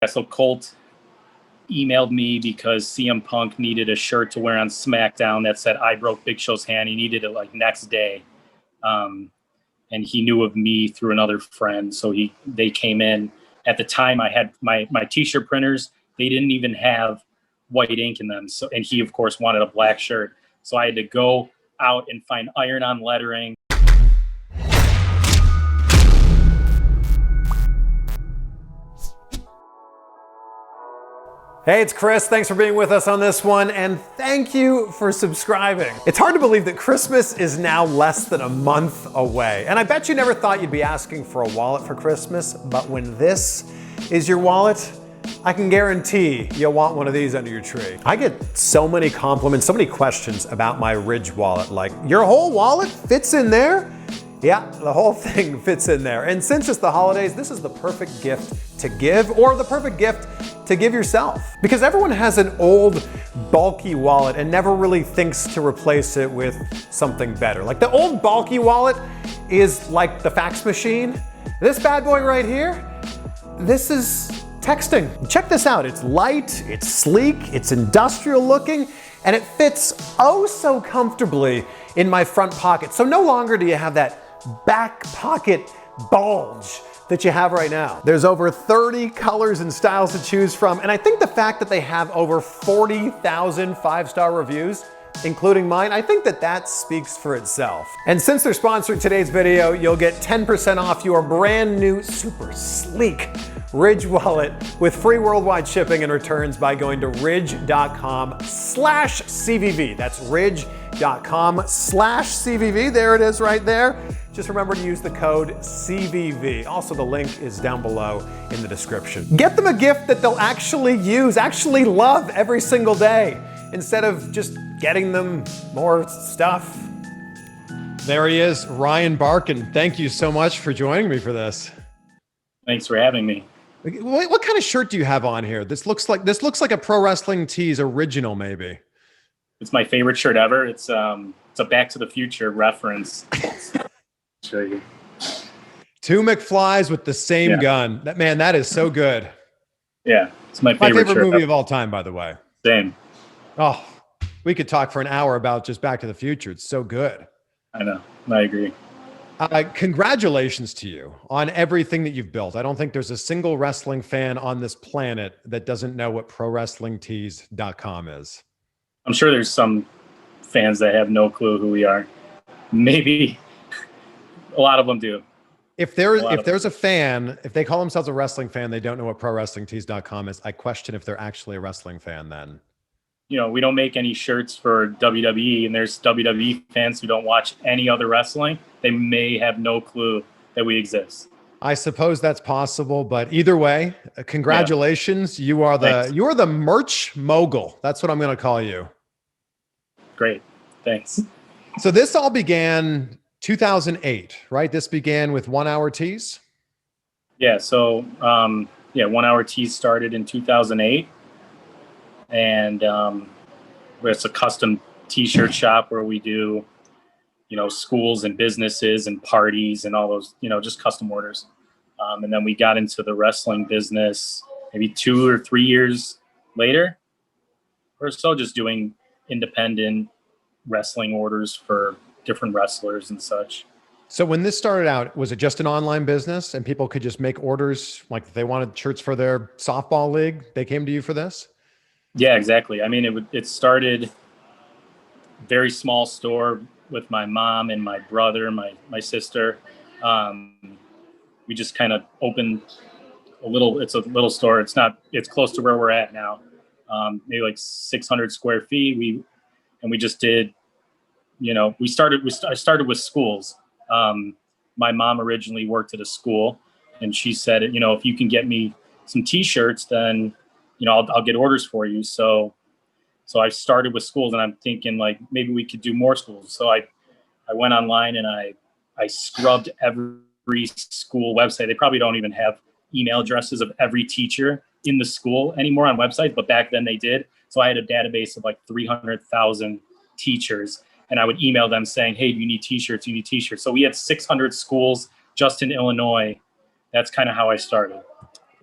So Colt emailed me because CM Punk needed a shirt to wear on SmackDown that said "I broke Big Show's hand." He needed it like next day, and he knew of me through another friend. So they came in. At the time, I had my T-shirt printers. They didn't even have white ink in them. So, and he of course wanted a black shirt. So I had to go out and find iron-on lettering. Hey, it's Chris. Thanks for being with us on this one, and thank you for subscribing. It's hard to believe that Christmas is now less than a month away, and I bet you never thought you'd be asking for a wallet for Christmas, but when this is your wallet, I can guarantee you'll want one of these under your tree. I get so many compliments, so many questions about my Ridge wallet, like, your whole wallet fits in there? Yeah, the whole thing fits in there. And since it's the holidays, this is the perfect gift to give, or the perfect gift to give yourself. Because everyone has an old, bulky wallet and never really thinks to replace it with something better. Like the old bulky wallet is like the fax machine. This bad boy right here, this is texting. Check this out, it's light, it's sleek, it's industrial looking, and it fits oh so comfortably in my front pocket. So no longer do you have that back pocket bulge that you have right now. There's over 30 colors and styles to choose from, and I think the fact that they have over 40,000 5-star reviews, including mine, I think that speaks for itself. And since they're sponsoring today's video, you'll get 10% off your brand new, super sleek Ridge wallet with free worldwide shipping and returns by going to ridge.com/CVV. That's ridge.com/CVV. There it is right there. Just remember to use the code CVV. Also, the link is down below in the description. Get them a gift that they'll actually use, actually love every single day, instead of just getting them more stuff. There he is, Ryan Barkan. Thank you so much for joining me for this. Thanks for having me. What kind of shirt do you have on here? This looks like a Pro Wrestling Tees original, maybe. It's my favorite shirt ever. It's a Back to the Future reference. Show you. Two McFlys with the same gun. That is so good. Yeah, it's my favorite shirt movie of all time, by the way. Same. Oh, we could talk for an hour about just Back to the Future. It's so good. I know. I agree. Congratulations to you on everything that you've built. I don't think there's a single wrestling fan on this planet that doesn't know what ProWrestlingTees.com is. I'm sure there's some fans that have no clue who we are. Maybe a lot of them do. If there's a fan, if they call themselves a wrestling fan, they don't know what ProWrestlingTees.com is. I question if they're actually a wrestling fan then. You know, we don't make any shirts for WWE, and there's WWE fans who don't watch any other wrestling. They may have no clue that we exist. I suppose that's possible, but either way, congratulations. Yeah. You are the merch mogul. That's what I'm going to call you. Great. Thanks. So this all began 2008, right? This began with 1 Hour Tees. Yeah. So, 1 Hour Tees started in 2008. And it's a custom t-shirt shop where we do, schools and businesses and parties and all those, just custom orders. And then we got into the wrestling business maybe 2 or 3 years later or so, just doing independent wrestling orders for different wrestlers and such. So when this started out, was it just an online business and people could just make orders? Like if they wanted shirts for their softball league, they came to you for this? Yeah, exactly. I mean, it started very small store with my mom and my brother, my sister. We just kind of opened it's a little store. It's close to where we're at now. Maybe like 600 square feet. We just did, I started with schools. My mom originally worked at a school, and she said, if you can get me some t-shirts, then I'll get orders for you. So I started with schools, and I'm thinking like maybe we could do more schools. So I went online and I scrubbed every school website. They probably don't even have email addresses of every teacher in the school anymore on websites, but back then they did. So I had a database of like 300,000 teachers, and I would email them saying, hey, do you need t-shirts? You need t-shirts. So we had 600 schools just in Illinois. That's kind of how I started.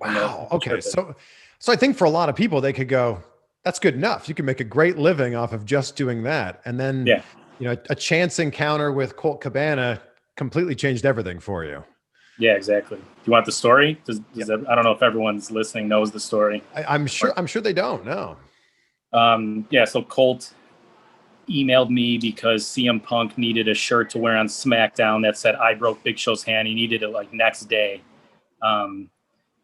Wow. Okay. shirt business. So I think for a lot of people, they could go, that's good enough. You can make a great living off of just doing that. And then, Yeah. a chance encounter with Colt Cabana completely changed everything for you. Yeah, exactly. Do you want the story? Yeah. I don't know if everyone's listening knows the story. I'm sure they don't. No. Yeah, so Colt emailed me because CM Punk needed a shirt to wear on SmackDown that said "I broke Big Show's hand." He needed it like next day, um,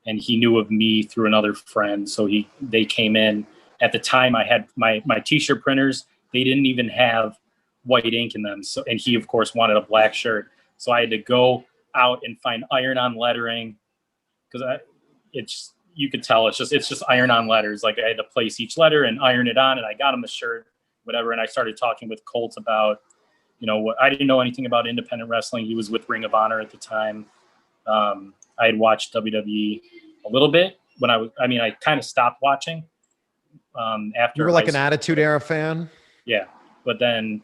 and he knew of me through another friend. So they came in. At the time, I had my T-shirt printers. They didn't even have white ink in them. So, and he of course wanted a black shirt. So I had to go out and find iron-on lettering because it's you could tell it's just iron-on letters. Like I had to place each letter and iron it on, and I got him the shirt, whatever. And I started talking with Colt about what I didn't know anything about independent wrestling. He was with Ring of Honor at the time. I had watched WWE a little bit when I kind of stopped watching You after were high like an school. Attitude Era fan. Yeah, but then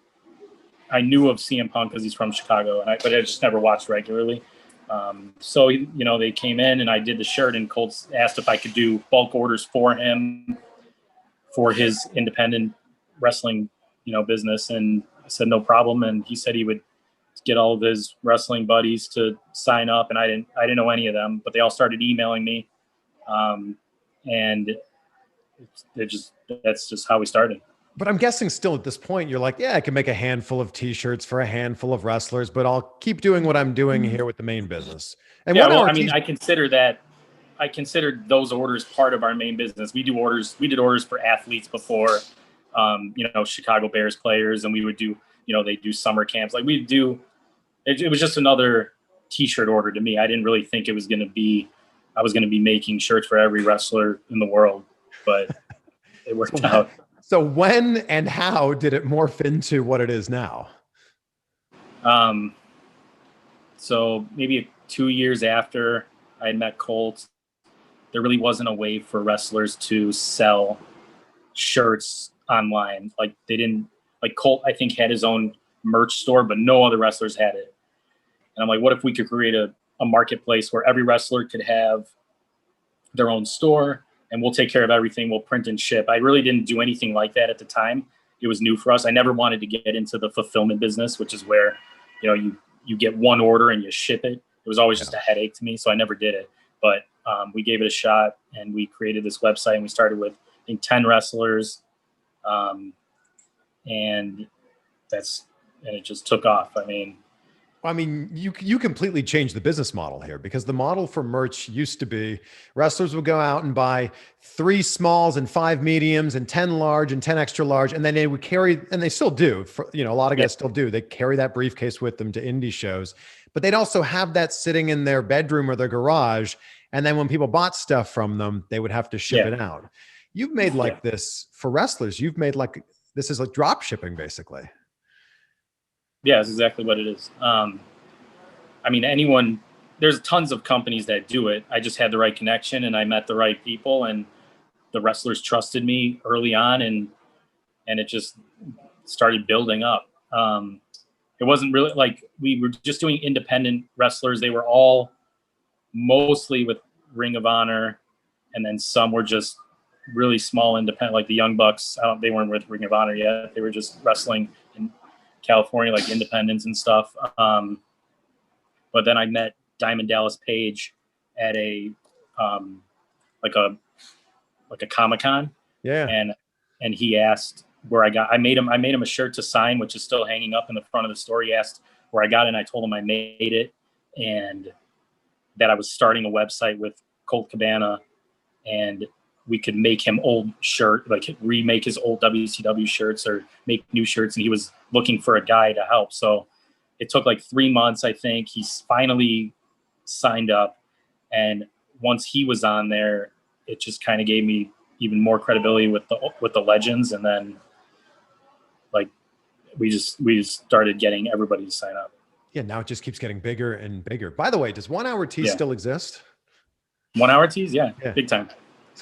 I knew of CM Punk because he's from Chicago, but I just never watched regularly. So they came in and I did the shirt, and Colt asked if I could do bulk orders for him for his independent wrestling business, and I said no problem, and he said he would get all of his wrestling buddies to sign up, and I didn't know any of them, but they all started emailing me, and that's just how we started. But I'm guessing still at this point, you're like, yeah, I can make a handful of t-shirts for a handful of wrestlers, but I'll keep doing what I'm doing here with the main business. And Yeah, one well, hour I mean, I considered those orders part of our main business. We did orders for athletes before, Chicago Bears players, and we would do, they do summer camps. Like it was just another t-shirt order to me. I didn't really think I was going to be making shirts for every wrestler in the world, but it worked out. So when and how did it morph into what it is now? Um, so maybe 2 years after I had met Colt, there really wasn't a way for wrestlers to sell shirts online. Like they didn't like Colt, I think, had his own merch store, but no other wrestlers had it. And I'm like, what if we could create a marketplace where every wrestler could have their own store and we'll take care of everything. We'll print and ship. I really didn't do anything like that at the time. It was new for us. I never wanted to get into the fulfillment business, which is where, you get one order and you ship it. It was always just a headache to me. So I never did it, but we gave it a shot and we created this website, and we started with, I think, 10 wrestlers. And it just took off. I mean, you completely changed the business model here, because the model for merch used to be wrestlers would go out and buy 3 smalls and 5 mediums and 10 large and 10 extra large. And then they would carry, and they still do, a lot of guys still do. They carry that briefcase with them to indie shows, but they'd also have that sitting in their bedroom or their garage. And then when people bought stuff from them, they would have to ship it out. You've made this for wrestlers. You've made this is like drop shipping, basically. Yeah, that's exactly what it is. There's tons of companies that do it. I just had the right connection and I met the right people, and the wrestlers trusted me early on, and it just started building up. It wasn't really like we were just doing independent wrestlers. They were all mostly with Ring of Honor, and then some were just really small independent, like the Young Bucks. They weren't with Ring of Honor yet. They were just wrestling in California, like independents and stuff. But then I met Diamond Dallas Page at a like a Comic-Con. Yeah. And he asked where I made him a shirt to sign, which is still hanging up in the front of the store. He asked where I got it, and I told him I made it, and that I was starting a website with Colt Cabana, and we could make him old shirt, like remake his old WCW shirts or make new shirts. And he was looking for a guy to help. So it took like 3 months, I think. He's finally signed up. And once he was on there, it just kind of gave me even more credibility with the legends. And then like, we just started getting everybody to sign up. Yeah. Now it just keeps getting bigger and bigger. By the way, does 1 hour tea still exist? 1 hour tees? Yeah. Big time.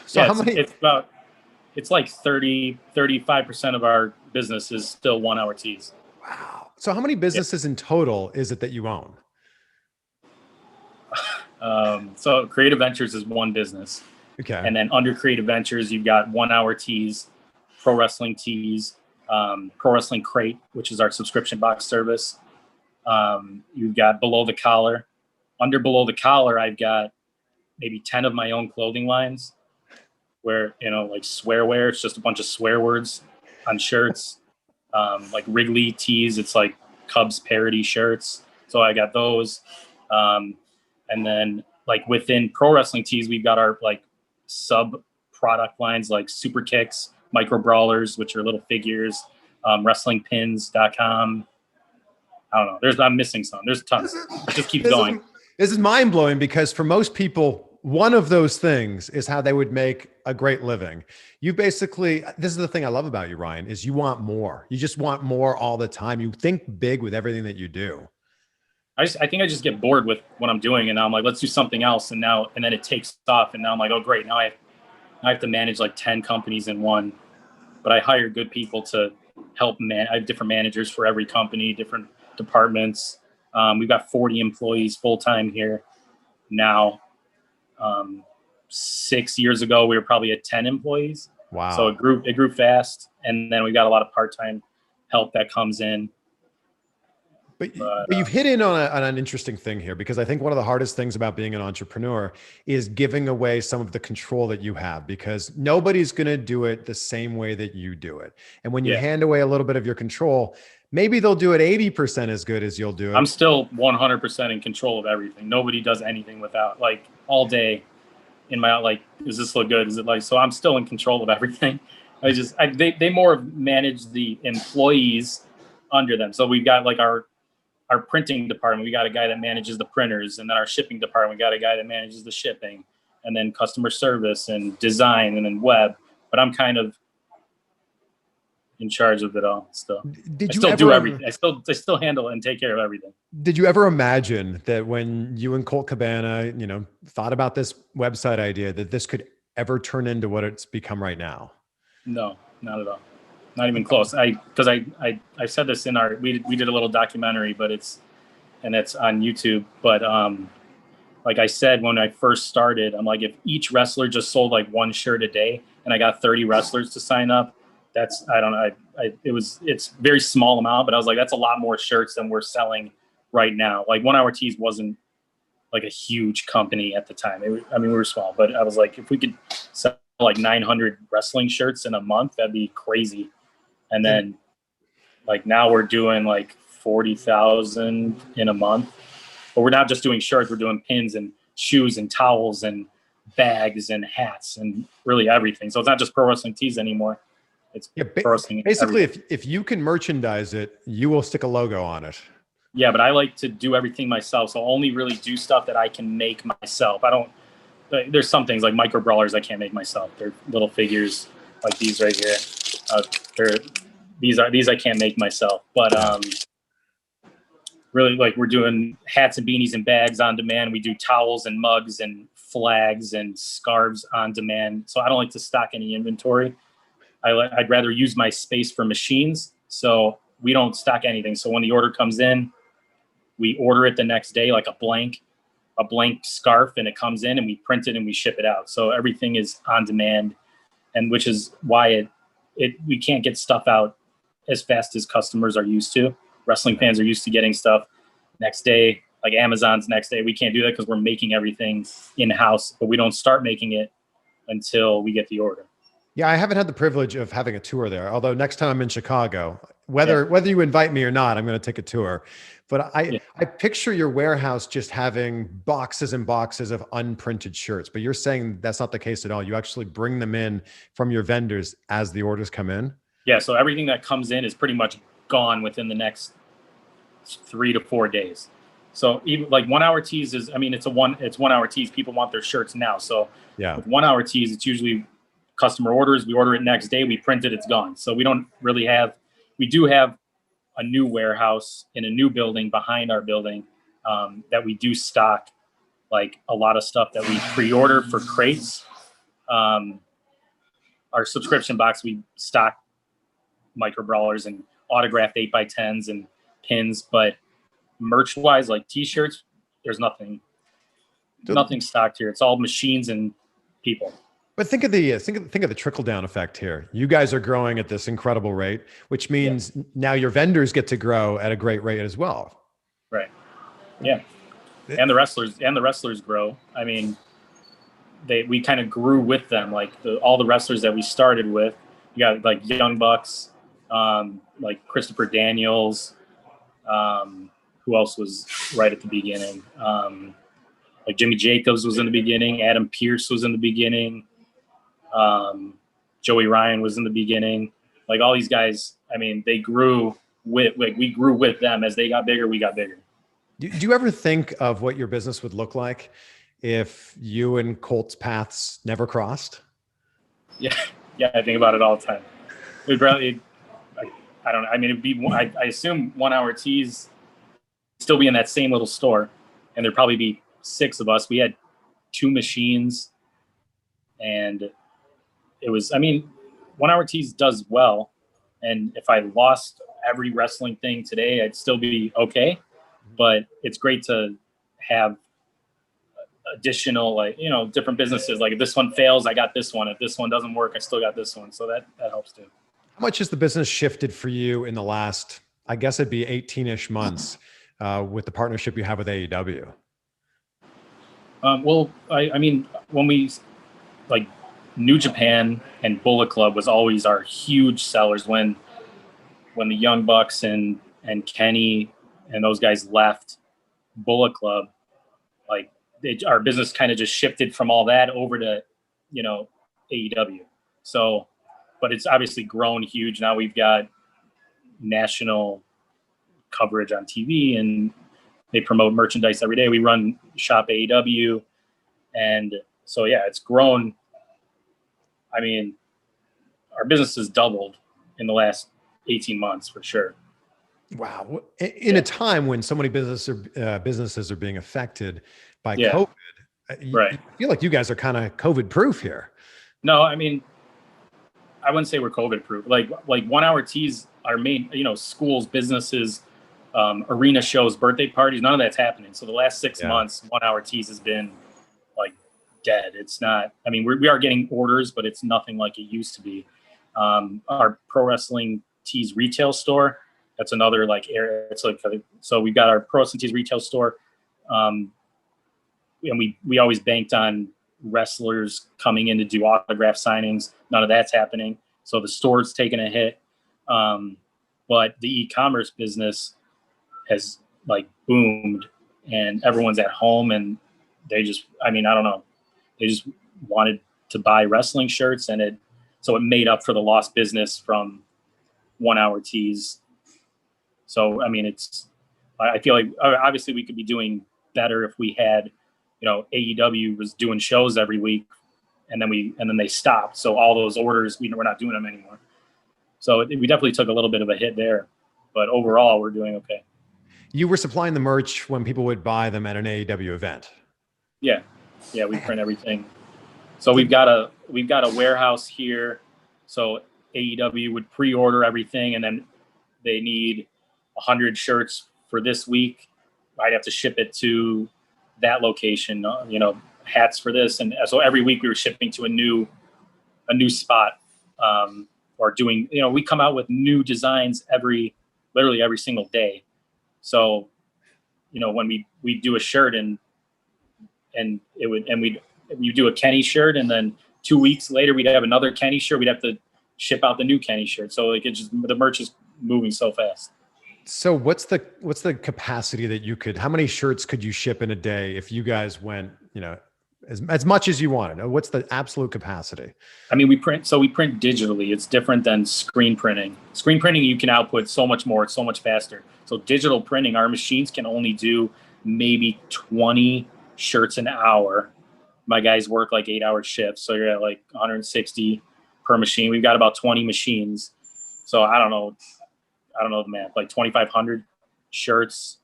So how many? It's like 35% of our business is still 1 hour tees. Wow. So how many businesses in total is it that you own? So Creative Ventures is one business. Okay. And then under Creative Ventures, you've got 1 Hour Tees, Pro Wrestling Tees, Pro Wrestling Crate, which is our subscription box service. You've got Below the Collar. Under Below the Collar, I've got maybe 10 of my own clothing lines where, like swearwear, it's just a bunch of swear words on shirts. Like Wrigley tees, it's like Cubs parody shirts. So I got those. And then like within Pro Wrestling Tees, we've got our like sub product lines like Super Kicks, Micro Brawlers, which are little figures, wrestlingpins.com. I don't know. I'm missing some. There's tons. It just keeps going. This is mind blowing because for most people, one of those things is how they would make a great living. You basically, this is the thing I love about you, Ryan, is you want more. You just want more all the time. You think big with everything that you do. I think I just get bored with what I'm doing, and now I'm like, let's do something else. And then it takes off, and now I'm like, oh great, now I have to manage like 10 companies in one. But I hire good people to help I have different managers for every company, different departments. We've got 40 employees full time here now. 6 years ago, we were probably at 10 employees. Wow. So it grew fast, and then we got a lot of part-time help that comes in. But you've hit in on an interesting thing here, because I think one of the hardest things about being an entrepreneur is giving away some of the control that you have, because nobody's going to do it the same way that you do it. And when you hand away a little bit of your control, maybe they'll do it 80% as good as you'll do it. I'm still 100% in control of everything. Nobody does anything without, like, all day in my, like, does this look good? Is it like, so I'm still in control of everything. They more manage the employees under them. So we've got like our printing department, we got a guy that manages the printers, and then our shipping department, we got a guy that manages the shipping, and then customer service and design and then web. But I'm kind of in charge of it all still. I still do everything. I still handle and take care of everything. Did you ever imagine that when you and Colt Cabana, thought about this website idea, that this could ever turn into what it's become right now? No, not at all. Not even close. I said this in we did a little documentary, but it's on YouTube. But like I said, when I first started, I'm like, if each wrestler just sold like one shirt a day, and I got 30 wrestlers to sign up, it's very small amount, but I was like, that's a lot more shirts than we're selling right now. Like 1 Hour Tees wasn't like a huge company at the time. We were small, but I was like, if we could sell like 900 wrestling shirts in a month, that'd be crazy. And then like now we're doing like 40,000 in a month, but we're not just doing shirts. We're doing pins and shoes and towels and bags and hats and really everything. So it's not just Pro Wrestling Tees anymore. It's Pro Wrestling. Basically, if you can merchandise it, you will stick a logo on it. Yeah, but I like to do everything myself. So I'll only really do stuff that I can make myself. There's some things like Micro Brawlers I can't make myself. They're little figures like these right here. These I can't make myself, but really, like, we're doing hats and beanies and bags on demand. We do towels and mugs and flags and scarves on demand. So I don't like to stock any inventory. I'd rather use my space for machines. So we don't stock anything. So when the order comes in, we order it the next day, like a blank scarf, and it comes in and we print it and we ship it out. So everything is on demand, and which is why we can't get stuff out as fast as customers are used to. Wrestling fans are used to getting stuff next day, like Amazon's next day. We can't do that because we're making everything in-house, but we don't start making it until we get the order. Yeah, I haven't had the privilege of having a tour there. Although next time I'm in Chicago, whether you invite me or not, I'm going to take a tour. But I picture your warehouse just having boxes and boxes of unprinted shirts. But you're saying that's not the case at all. You actually bring them in from your vendors as the orders come in? Yeah, so everything that comes in is pretty much gone within the next 3 to 4 days. So even like 1 Hour Tees it's 1 Hour Tees. People want their shirts now. So with 1 Hour Tees, it's usually customer orders. We order it next day. We print it. It's gone. So we don't really we do have a new warehouse in a new building behind our building that we do stock like a lot of stuff that we pre-order for crates. Our subscription box, we stock Micro Brawlers and autographed 8x10s and pins, but merch wise, like t-shirts, there's nothing Nothing stocked here. It's all machines and people. But think of the trickle down effect here. You guys are growing at this incredible rate, which means now your vendors get to grow at a great rate as well. Right. Yeah. And the wrestlers grow. I mean, we kind of grew with them. Like all the wrestlers that we started with, you got like Young Bucks, like Christopher Daniels. Who else was right at the beginning? Like Jimmy Jacobs was in the beginning. Adam Pearce was in the beginning. Joey Ryan was in the beginning. Like all these guys, I mean, they grew we grew with them. As they got bigger, we got bigger. Do you ever think of what your business would look like if you and Colt's paths never crossed? Yeah, I think about it all the time. We'd probably, I don't know. I mean, it'd be. I assume 1 Hour Teas still be in that same little store, and there'd probably be 6 of us. We had 2 machines, and it was. I mean, 1 Hour Teas does well, and if I lost every wrestling thing today, I'd still be okay. But it's great to have additional, like, different businesses. Like if this one fails, I got this one. If this one doesn't work, I still got this one. So that helps too. How much has the business shifted for you in the last, I guess it'd be 18-ish months with the partnership you have with AEW? Well, I mean, when we, like, New Japan and Bullet Club was always our huge sellers. When the Young Bucks and Kenny and those guys left Bullet Club, like our business kind of just shifted from all that over to, AEW. So, but it's obviously grown huge. Now we've got national coverage on TV, and they promote merchandise every day. We run Shop AEW. And so, yeah, it's grown. I mean, our business has doubled in the last 18 months for sure. Wow. In a time when so many businesses are being affected by COVID, right. I feel like you guys are kind of COVID proof here. No, I mean, I wouldn't say we're COVID proof. Like 1 Hour Teas are made, schools, businesses, arena shows, birthday parties, none of that's happening. So the last 6 months, 1 Hour Teas has been like dead. It's not, I mean, we are getting orders, but it's nothing like it used to be. Our Pro Wrestling Tees retail store, that's another like area. It's like, so we've got our Pro Wrestling Tees retail store. And we always banked on wrestlers coming in to do autograph signings. None of that's happening. So the store's taken a hit. But the e-commerce business has like boomed, and everyone's at home, and they just, I mean, I don't know. They just wanted to buy wrestling shirts, and so it made up for the lost business from 1 Hour Teas. So, I mean, I feel like obviously we could be doing better if we had, AEW was doing shows every week, and then they stopped. So all those orders, we're not doing them anymore. So we definitely took a little bit of a hit there, but overall we're doing okay. You were supplying the merch when people would buy them at an AEW event. Yeah, we print everything. So we've got a warehouse here. So AEW would pre-order everything, and then they need 100 shirts for this week. I'd have to ship it to that location, hats for this. And so every week we were shipping to a new spot, or doing, we come out with new designs literally every single day. So, when we do a shirt and we'd do a Kenny shirt, and then 2 weeks later we'd have another Kenny shirt. We'd have to ship out the new Kenny shirt. So like the merch is moving so fast. So what's the capacity that how many shirts could you ship in a day if you guys went, as much as you wanted? What's the absolute capacity? I mean, we print digitally. It's different than screen printing. Screen printing, you can output so much more. It's so much faster. So digital printing, our machines can only do maybe 20 shirts an hour. My guys work like 8-hour shifts. So you're at like 160 per machine. We've got about 20 machines. So I don't know the math, like 2,500 shirts,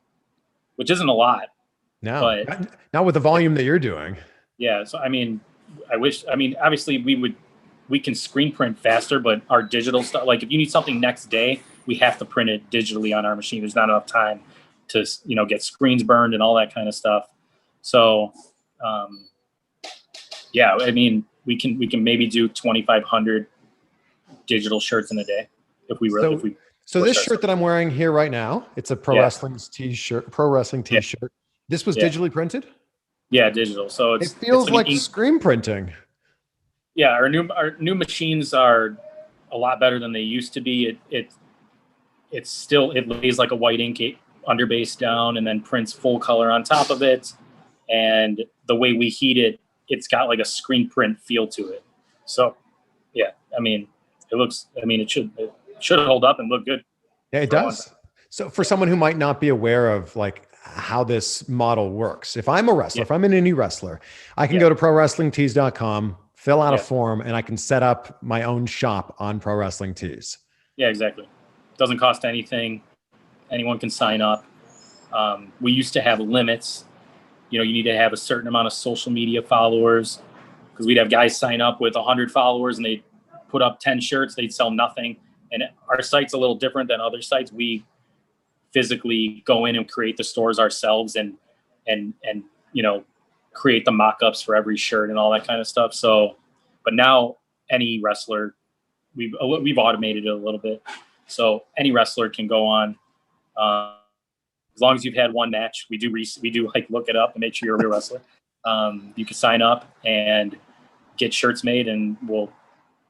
which isn't a lot. No, but not with the volume that you're doing. Yeah. So, I mean, obviously we can screen print faster, but our digital stuff, like if you need something next day, we have to print it digitally on our machine. There's not enough time to, get screens burned and all that kind of stuff. So, Um, yeah, I mean, we can maybe do 2,500 digital shirts in a day if we So, if we so push this shirt ourselves. that I'm wearing here right now, it's a Yeah, pro wrestling yeah, t-shirt. This was yeah, digitally printed? yeah, digital. So It it's feels like an like ink. screen printing. Yeah, our new machines are a lot better than they used to be. It's still, it lays like a white ink underbase down and then prints full color on top of it. And the way we heat it, it's got like a screen print feel to it. So yeah, I mean, it should hold up and look good Yeah, it for one time. does. So for someone who might not be aware of like how this model works, if I'm a wrestler, Yeah, if I'm an indie wrestler, I can yeah, go to prowrestlingtees.com, fill out a yeah, form, and I can set up my own shop on Pro Wrestling Tees. yeah, exactly. Doesn't cost anything. Anyone can sign up. We used to have limits. You know, you need to have a certain amount of social media followers, because we'd have guys sign up with 100 followers and they'd put up 10 shirts, they'd sell nothing. And our site's a little different than other sites. We physically go in and create the stores ourselves, and you know, create the mock-ups for every shirt and all that kind of stuff. So, but now any wrestler, we've automated it a little bit, so any wrestler can go on. As long as you've had one match, we do like look it up and make sure you're a real wrestler. You can sign up and get shirts made, and we'll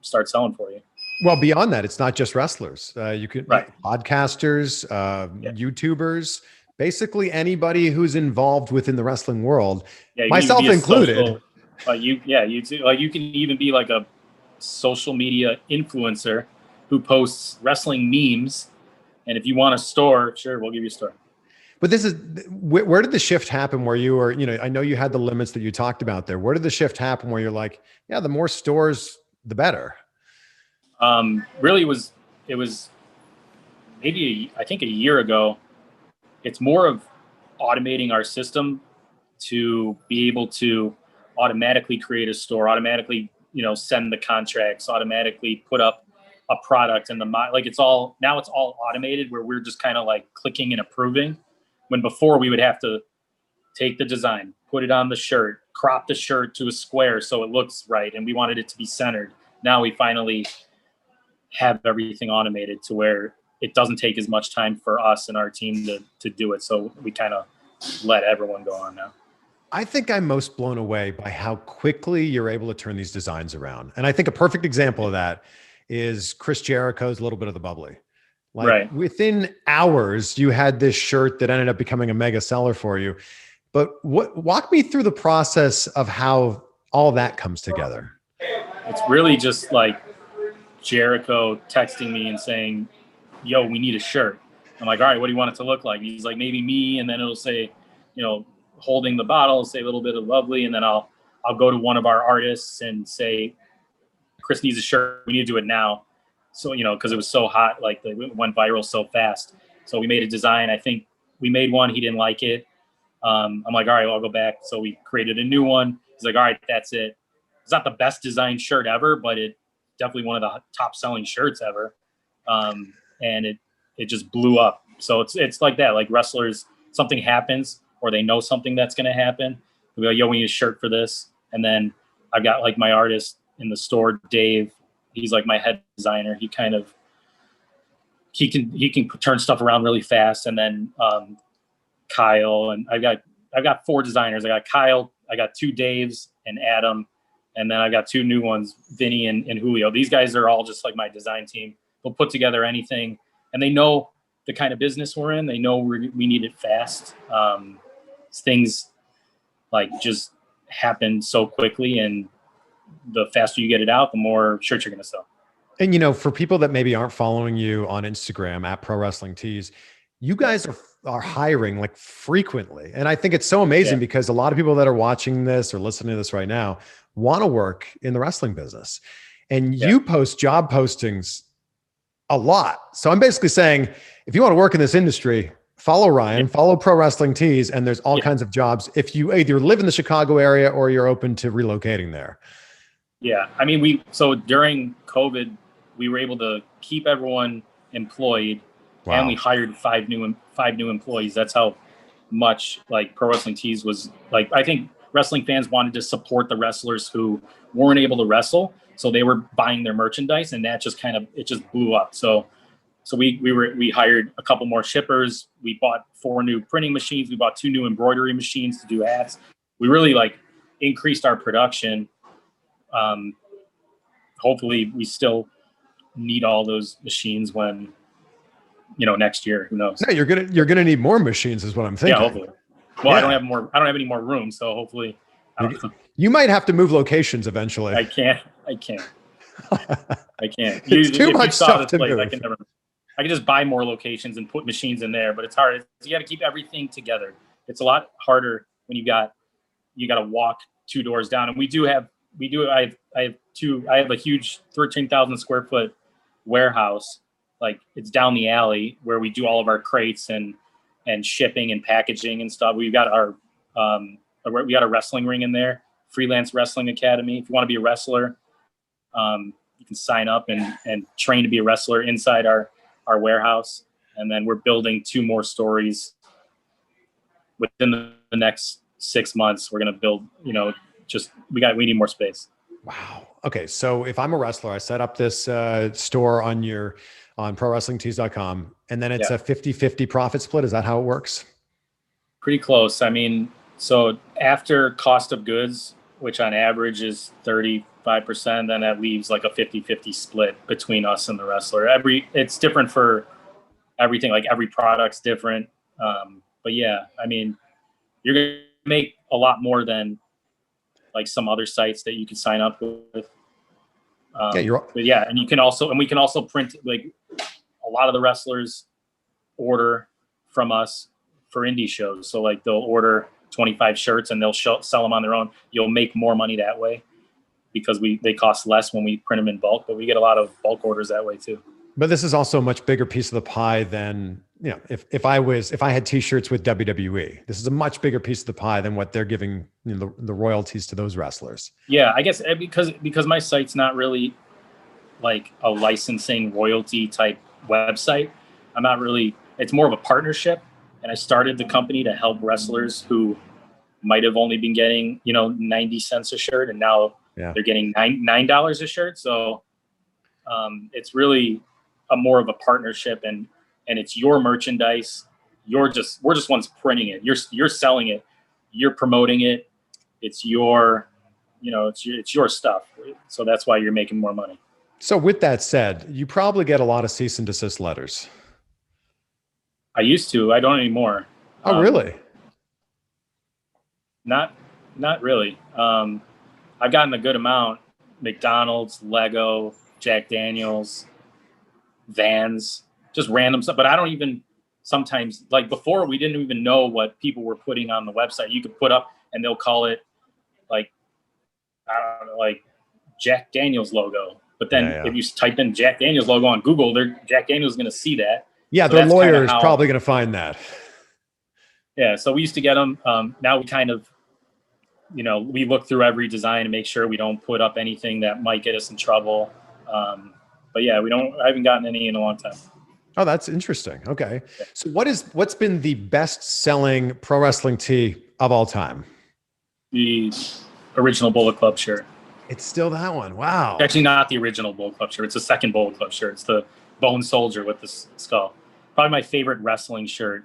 start selling for you. Well, beyond that, it's not just wrestlers. You could Right. podcasters, Yeah. YouTubers, basically anybody who's involved within the wrestling world, Yeah. You can even myself be a included. social, you too. Like you can even be like a social media influencer who posts wrestling memes. And if you want a store, sure, we'll give you a store. But this is where did the shift happen where you were, I know you had the limits that you talked about there. Where did the shift happen where you're like, yeah, the more stores, the better? Really, it was maybe I think a year ago. It's more of automating our system to be able to automatically create a store, automatically, send the contracts, automatically put up a product, and like it's all automated, where we're just kind of like clicking and approving. When before we would have to take the design, put it on the shirt, crop the shirt to a square so it looks right, and we wanted it to be centered. Now we finally have everything automated to where it doesn't take as much time for us and our team to do it. So we kind of let everyone go on now. I think I'm most blown away by how quickly you're able to turn these designs around. And I think a perfect example of that is Chris Jericho's Little Bit of the Bubbly. Like Right. within hours, you had this shirt that ended up becoming a mega seller for you. But walk me through the process of how all that comes together. It's really just like Jericho texting me and saying, "Yo, we need a shirt." I'm like, "All right, what do you want it to look like?" He's like, "Maybe me," and then it'll say, holding the bottle, say a little bit of lovely, and then I'll go to one of our artists and say, "Chris needs a shirt. We need to do it now." So because it was so hot, like it went viral so fast. So we made a design. I think we made one. He didn't like it. I'm like, "All right, well, I'll go back." So we created a new one. He's like, "All right, that's it." It's not the best designed shirt ever, but it definitely one of the top selling shirts ever. And it just blew up. So it's like that. Like wrestlers, something happens or they know something that's going to happen. We go, "Yo, we need a shirt for this." And then I've got like my artist in the store, Dave. He's like my head designer. He can turn stuff around really fast. And then Kyle, and I've got 4 designers. I got Kyle, I got 2 Daves and Adam, and then I got 2 new ones, Vinny and Julio. These guys are all just like my design team. They'll put together anything, and they know the kind of business we're in. They know we need it fast. Things like just happen so quickly, and the faster you get it out, the more shirts you're going to sell. And for people that maybe aren't following you on Instagram at Pro Wrestling Tees, you guys are hiring like frequently. And I think it's so amazing because a lot of people that are watching this or listening to this right now want to work in the wrestling business. And you post job postings a lot. So I'm basically saying, if you want to work in this industry, follow Ryan, follow Pro Wrestling Tees, and there's all kinds of jobs if you either live in the Chicago area or you're open to relocating there. Yeah. I mean, so during COVID, we were able to keep everyone employed. Wow. And we hired 5 new employees. That's how much like Pro Wrestling Tees was like. I think wrestling fans wanted to support the wrestlers who weren't able to wrestle, so they were buying their merchandise, and that just it just blew up. So we hired a couple more shippers. We bought 4 new printing machines. We bought 2 new embroidery machines to do hats. We really increased our production. Hopefully we still need all those machines when, next year, who knows? No, you're gonna need more machines, is what I'm thinking. Yeah, hopefully. Well, yeah. I don't have any more room, so hopefully. You might have to move locations eventually. I can't. I can't. It's too much stuff to move. I can just buy more locations and put machines in there, but it's hard. You got to keep everything together. It's a lot harder when you got to walk 2 doors down. And I have a huge 13,000 square foot warehouse. It's down the alley where we do all of our crates and shipping and packaging and stuff. We got we got a wrestling ring in there, Freelance Wrestling Academy. If you want to be a wrestler, you can sign up and train to be a wrestler inside our warehouse. And then we're building 2 more stories within the next 6 months. We're going to build, we need more space. Wow. Okay. So if I'm a wrestler, I set up this store on prowrestlingtees.com, and then it's a 50-50 profit split. Is that how it works? Pretty close. I mean, so after cost of goods, which on average is 35%, then that leaves a 50-50 split between us and the wrestler. It's different for everything. Every product's different. But yeah, I mean, you're going to make a lot more than some other sites that you can sign up with. But yeah, and we can also print. A lot of the wrestlers order from us for indie shows. So they'll order 25 shirts and they'll sell them on their own. You'll make more money that way because they cost less when we print them in bulk, but we get a lot of bulk orders that way too. But this is also a much bigger piece of the pie than, if I had t-shirts with WWE, this is a much bigger piece of the pie than what they're giving the royalties to those wrestlers. Yeah, I guess because my site's not really a licensing royalty type website. It's more of a partnership. And I started the company to help wrestlers who might have only been getting, 90 cents a shirt. And now they're getting $9 a shirt. So it's really more of a partnership, and it's your merchandise. We're just ones printing it. You're selling it. You're promoting it. It's your stuff. So that's why you're making more money. So with that said, you probably get a lot of cease and desist letters. I used to. I don't anymore. Oh, really? Not really. I've gotten a good amount. McDonald's, Lego, Jack Daniels, Vans, just random stuff. But I don't even sometimes, before, we didn't even know what people were putting on the website. You could put up and they'll call it I don't know, Jack Daniels logo. But then if you type in Jack Daniels logo on Google, Jack Daniels is going to see that. Yeah, so their lawyer is probably going to find that. Yeah, so we used to get them. Now we kind of, we look through every design and make sure we don't put up anything that might get us in trouble. But yeah, I haven't gotten any in a long time. Oh, that's interesting. Okay. Yeah. So what's been the best selling pro wrestling tee of all time? The original Bullet Club shirt. It's still that one. Wow. Actually, not the original Bullet Club shirt. It's the second Bullet Club shirt. It's the Bone Soldier with the skull. Probably my favorite wrestling shirt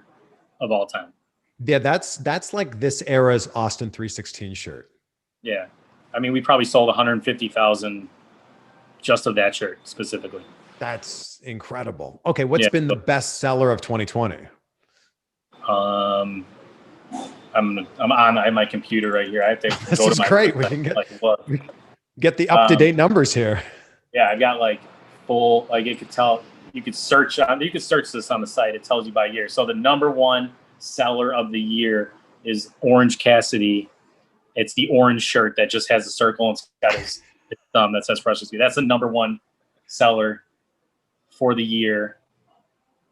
of all time. Yeah, that's this era's Austin 316 shirt. Yeah. I mean, we probably sold 150,000 just of that shirt specifically. That's incredible. Okay, what's been the best seller of 2020? I'm on my computer right here. I have to this go is to my great. We can get the up-to-date numbers here. Yeah, I've got full, you could search this on the site. It tells you by year. So the number one seller of the year is Orange Cassidy. It's the orange shirt that just has a circle and it's got his thumb that says Precious Few. That's the number one seller for the year.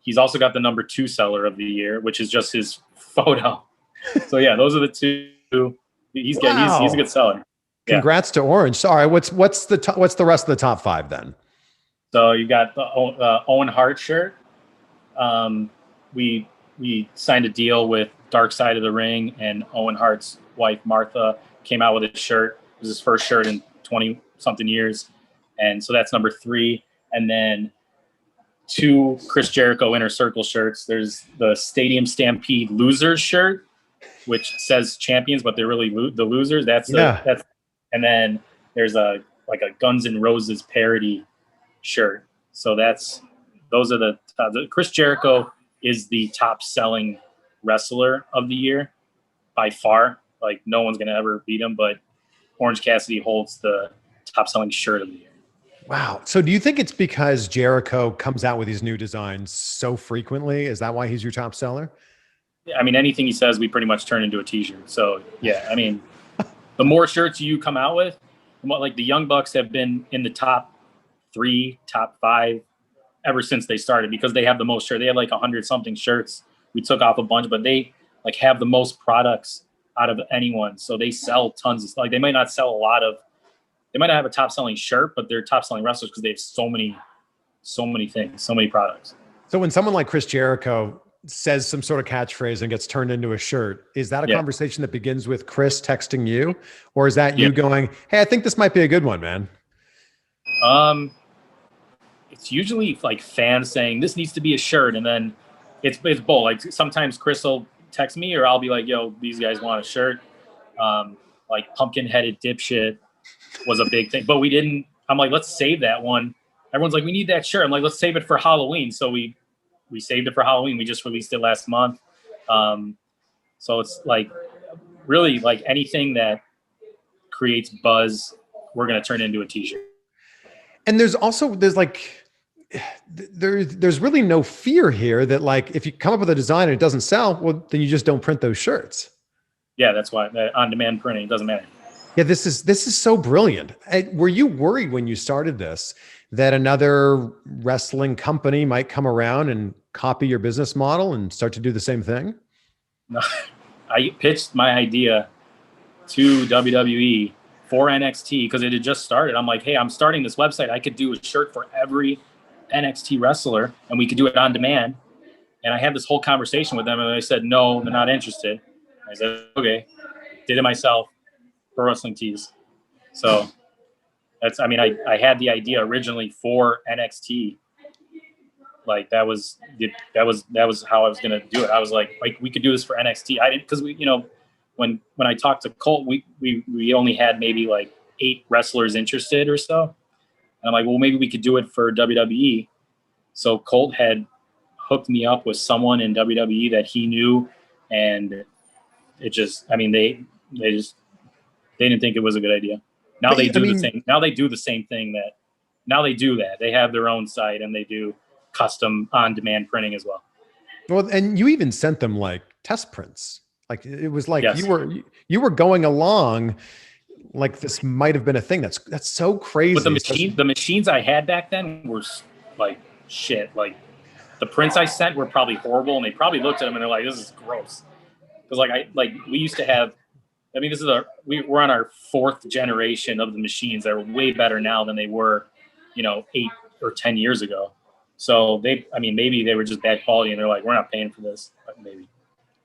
He's also got the number 2 seller of the year, which is just his photo. So yeah, those are the 2. He's a good seller. Congrats to Orange. Sorry, what's the rest of the top 5 then? So you got the Owen Hart shirt. We signed a deal with Dark Side of the Ring, and Owen Hart's wife Martha came out with a shirt. It was his first shirt in 20 something years, and so that's number 3. And then 2 Chris Jericho Inner Circle shirts. There's the Stadium Stampede Losers shirt, which says champions, but they're really the losers. That's and then there's a Guns N' Roses parody shirt. So those are the Chris Jericho is the top selling wrestler of the year by far. Like no one's gonna ever beat him, but Orange Cassidy holds the top selling shirt of the year. Wow. So do you think it's because Jericho comes out with these new designs so frequently? Is that why he's your top seller? I mean, anything he says, we pretty much turn into a t-shirt. So yeah, I mean, the more shirts you come out with, like the Young Bucks have been in the top 3, top 5 ever since they started, because they have the most shirts. They have like 100 something shirts. We took off a bunch, but they like have the most products out of anyone. So they sell tons of, like they might not sell they might not have a top selling shirt, but they're top selling wrestlers because they have so many things, so many products. So when someone like Chris Jericho says some sort of catchphrase and gets turned into a shirt, is that a conversation that begins with Chris texting you, or is that you going, "Hey, I think this might be a good one, man"? It's usually like fans saying this needs to be a shirt, and then it's both. Like sometimes Chris will text me, or I'll be like, "Yo, these guys want a shirt." Like pumpkin-headed dipshit was a big thing, but we didn't. I'm like, let's save that one. Everyone's like, we need that shirt. I'm like, let's save it for Halloween. So we saved it for Halloween. We just released it last month. So it's like really like anything that creates buzz, we're going to turn into a t-shirt. And there's really no fear here that like, if you come up with a design and it doesn't sell, well, then you just don't print those shirts. Yeah, that's why on-demand printing, it doesn't matter. Yeah, this is so brilliant. Were you worried when you started this that another wrestling company might come around and copy your business model and start to do the same thing? No, I pitched my idea to WWE for NXT because it had just started. I'm like, hey, I'm starting this website. I could do a shirt for every NXT wrestler, and we could do it on demand. And I had this whole conversation with them, and they said, no, they're not interested. I said, okay, did it myself. Pro Wrestling Tees. So that's, I mean, I had the idea originally for NXT. Like that was how I was going to do it. I was like we could do this for NXT. I didn't, cause we, when I talked to Colt, we only had maybe like 8 wrestlers interested or so. And I'm like, well, maybe we could do it for WWE. So Colt had hooked me up with someone in WWE that he knew. And it just, I mean, they didn't think it was a good idea. Now they do the same. Now they do the same thing now they do that. They have their own site and they do custom on-demand printing as well. Well, and you even sent them like test prints. Like it was like you were going along like this might have been a thing. That's so crazy. But the machines I had back then were like shit. Like the prints I sent were probably horrible, and they probably looked at them and they're like, "This is gross." Because we used to have. I mean, we're on our 4th generation of the machines that are way better now than they were, 8 or 10 years ago. So maybe they were just bad quality and they're like, we're not paying for this, but maybe.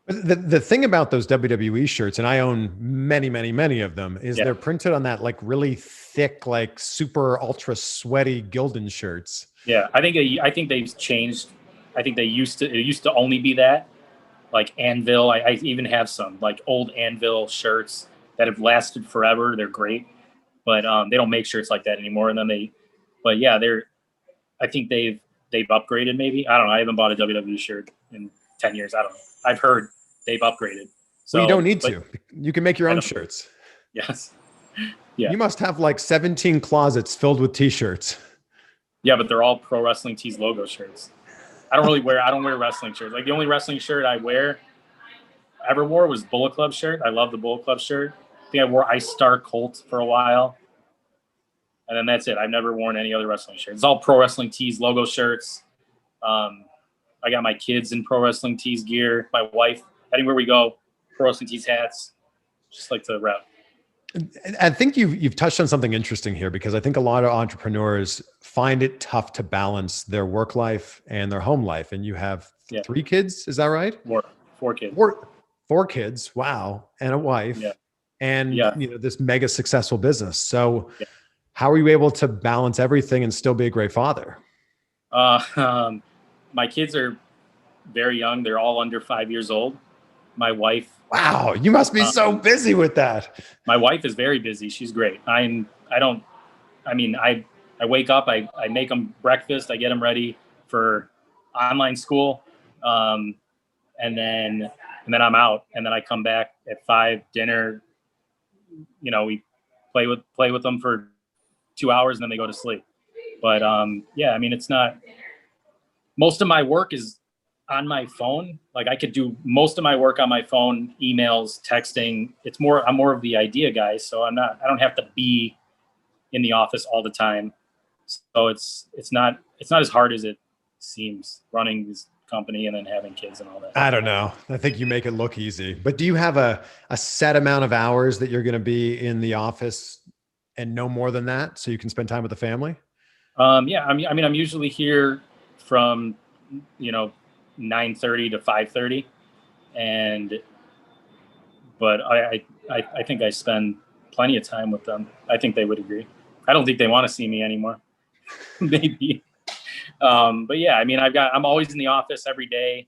The thing about those WWE shirts, and I own many, many, many of them, is they're printed on that like really thick, like super ultra sweaty Gildan shirts. Yeah, I think they've changed. I think it used to only be that. Like Anvil, I even have some like old Anvil shirts that have lasted forever. They're great, but they don't make shirts like that anymore. And then I think they've upgraded. Maybe, I don't know. I haven't bought a WWE shirt in 10 years. I don't know. I've heard they've upgraded. So well, you don't need to. You can make your own shirts. Yes. Yeah. You must have like 17 closets filled with t-shirts. Yeah, but they're all Pro Wrestling Tees logo shirts. I don't wear wrestling shirts. Like the only wrestling shirt I ever wore was Bullet Club shirt. I love the Bullet Club shirt. I think I wore Ice Star Colt for a while. And then that's it. I've never worn any other wrestling shirts. It's all Pro Wrestling Tees logo shirts. I got my kids in Pro Wrestling Tees gear. My wife, anywhere we go, Pro Wrestling Tees hats. Just like to rep. I think you've touched on something interesting here, because I think a lot of entrepreneurs find it tough to balance their work life and their home life. And you have 3 kids, is that right? 4 kids. 4 kids, wow, and a wife. Yeah. and Yeah. this mega successful business. So Yeah. how are you able to balance everything and still be a great father? Uh, um, my kids are very young. They're all under 5 years old. My wife, Wow, you must be so um, busy with that. my wife is very busy. She's great. I don't, I mean, I wake up, I make them breakfast. I get them ready for online school. Um, and then I'm out, and then I come back at 5, dinner. We play with them for 2 hours, and then they go to sleep. But yeah, I mean, it's not. Most of my work is on my phone. Like I could do most of my work on my phone, emails, texting. I'm more of the idea guy, so I don't have to be in the office all the time. So it's not as hard as it seems running this company and then having kids and all that. I don't know. I think you make it look easy. But do you have a set amount of hours that you're going to be in the office and no more than that so you can spend time with the family? Yeah, I mean, I'm usually here from you know 9:30 to 5:30, and but I think I spend plenty of time with them. I think they would agree. I don't think they want to see me anymore. Maybe, but yeah, I mean, I'm always in the office every day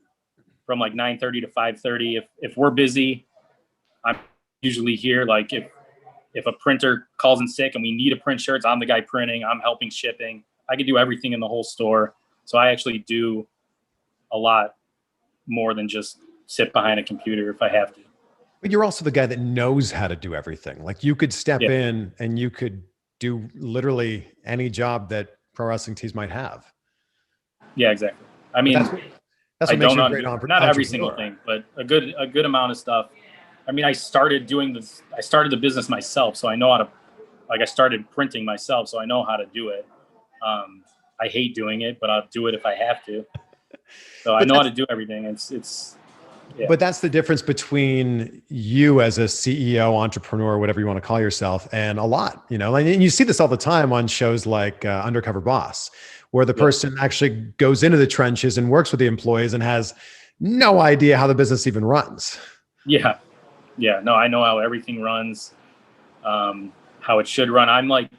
from like 9:30 to 5:30. If we're busy, I'm usually here. Like if a printer calls in sick and we need to print shirts, I'm the guy printing. I'm helping shipping. I can do everything in the whole store. So I actually do a lot more than just sit behind a computer if I have to. But you're also the guy that knows how to do everything. Like you could step Yeah, in and you could do literally any job that pro wrestling teams might have. yeah, exactly. I But mean, that's I what makes don't you a know how to great do not every single entrepreneur. thing, but a good amount of stuff. I mean, I started doing this. I started the business myself, so I know how to. Like, I started printing myself, so I know how to do it. Um, I hate doing it, but I'll do it if I have to. So I But know how that's to do everything. It's yeah, but that's the difference between you as a CEO, entrepreneur, whatever you want to call yourself, and a lot, and you see this all the time on shows like Undercover Boss, where the yeah, person actually goes into the trenches and works with the employees and has no idea how the business even runs. yeah, yeah. No, I know how everything runs, how it should run. I'm like,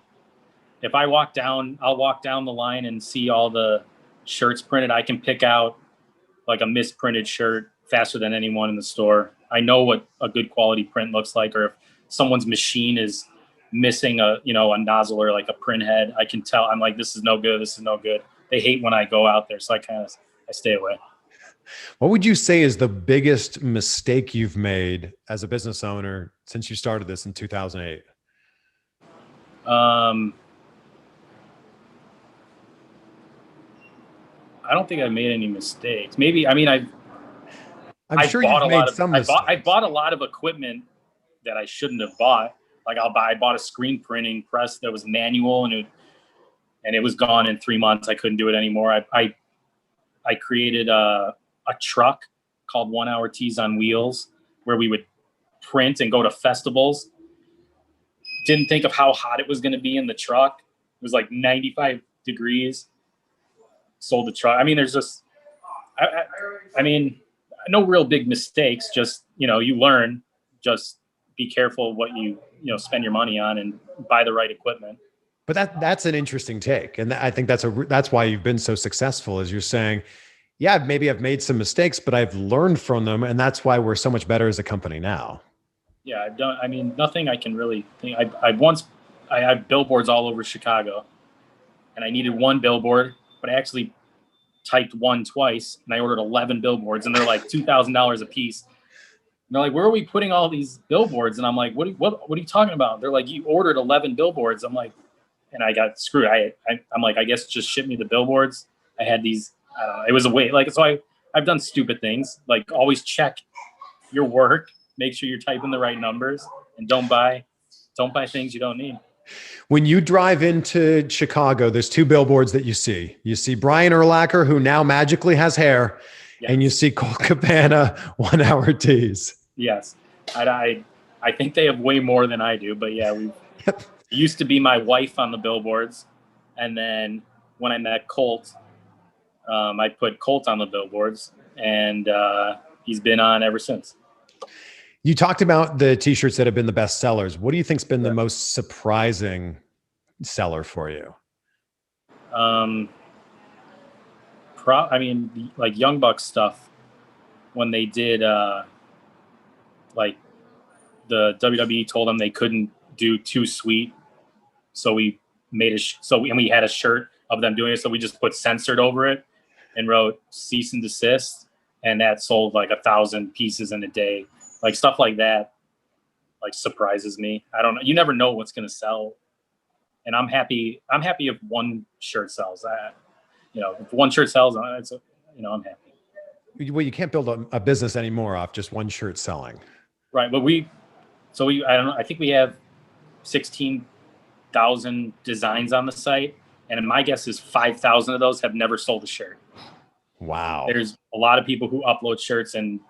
if I'll walk down the line and see all the shirts printed. I can pick out like a misprinted shirt faster than anyone in the store. I know what a good quality print looks like, or if someone's machine is missing a nozzle or like a print head, I can tell. I'm like, this is no good. This is no good. They hate when I go out there, so I stay away. What would you say is the biggest mistake you've made as a business owner since you started this in 2008? Um, I don't think I made any mistakes. Maybe I mean I'm I've sure bought you've a lot made of some I mistakes. bought a lot of equipment that I shouldn't have bought. Like I bought a screen printing press that was manual, and it was gone in 3 months. I couldn't do it anymore. I created a truck called 1 Hour Tees on Wheels, where we would print and go to festivals. Didn't think of how hot it was going to be in the truck. It was like 95 degrees. Sold the truck. I mean, there's just, I, I, I mean, no real big mistakes. Just you learn. Just be careful what you spend your money on and buy the right equipment. But that's an interesting take, and I think that's why you've been so successful. Is you're saying, yeah, maybe I've made some mistakes, but I've learned from them, and that's why we're so much better as a company now. Yeah, I've done. I mean, nothing I can really think. I have billboards all over Chicago, and I needed one billboard, but I actually typed one twice, and I ordered 11 billboards, and they're like $2,000 a piece. And they're like, "Where are we putting all these billboards?" And I'm like, What are you talking about?" They're like, "You ordered 11 billboards." I'm like, and I got screwed. I'm like, I guess just ship me the billboards. I had these. I don't know. It was a way. Like so, I've done stupid things. Like always check your work, make sure you're typing the right numbers, and don't buy things you don't need. When you drive into Chicago, there's two billboards that you see. You see Brian Urlacher, who now magically has hair, and you Yes, see Colt Cabana 1 Hour Tees. yes. I think they have way more than I do, but yeah, we used to be my wife on the billboards, and then when I met Colt, I put Colt on the billboards, and he's been on ever since. You talked about the t-shirts that have been the best sellers. What do you think's been Yeah. the most surprising seller for you? Um, I mean, like Young Bucks stuff when they did, like the WWE told them they couldn't do Too Sweet, so we made and we had a shirt of them doing it, so we just put censored over it and wrote cease and desist, and that sold like 1,000 pieces in a day. Like stuff like that, like surprises me. I don't know. You never know what's gonna sell, and I'm happy. I'm happy if one shirt sells. If one shirt sells, I'm happy. Well, you can't build a business anymore off just one shirt selling. Right, but I don't know. I think we have 16,000 designs on the site, and my guess is 5,000 of those have never sold a shirt. Wow. There's a lot of people who upload shirts and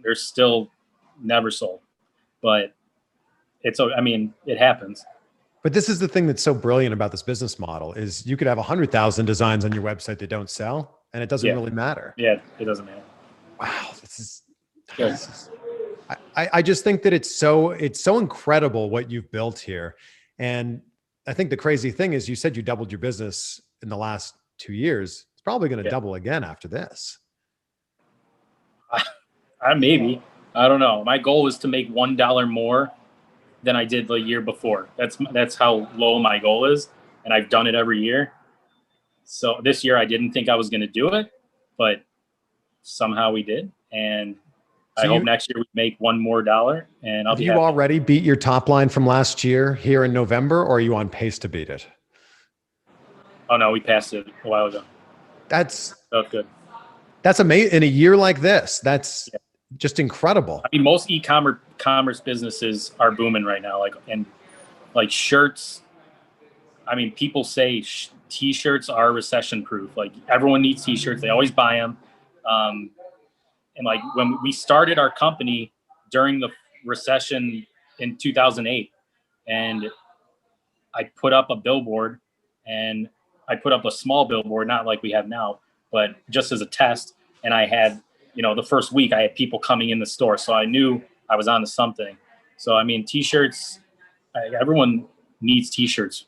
they're still never sold, but it happens. But this is the thing that's so brilliant about this business model is you could have 100,000 designs on your website that don't sell, and it doesn't really matter. Yeah, it doesn't matter. Wow, this is I just think that it's so incredible what you've built here. And I think the crazy thing is you said you doubled your business in the last 2 years. It's probably going to double again after this. Maybe. I don't know. My goal is to make $1 more than I did the year before. That's how low my goal is, and I've done it every year. So this year I didn't think I was going to do it, but somehow we did, and I hope next year we make $1 more, and I'll be happy. Have you already beat your top line from last year here in November, or are you on pace to beat it? Oh no, we passed it a while ago. That's good. That's amazing. In a year like this, that's just incredible. I mean, most e-commerce businesses are booming right now. Like shirts. I mean, people say t-shirts are recession proof. Like everyone needs t-shirts. They always buy them. And like when we started our company during the recession in 2008, and I put up a billboard, and I put up a small billboard, not like we have now, but just as a test. And I had, the first week I had people coming in the store. So I knew I was onto something. So, I mean, t-shirts, everyone needs t-shirts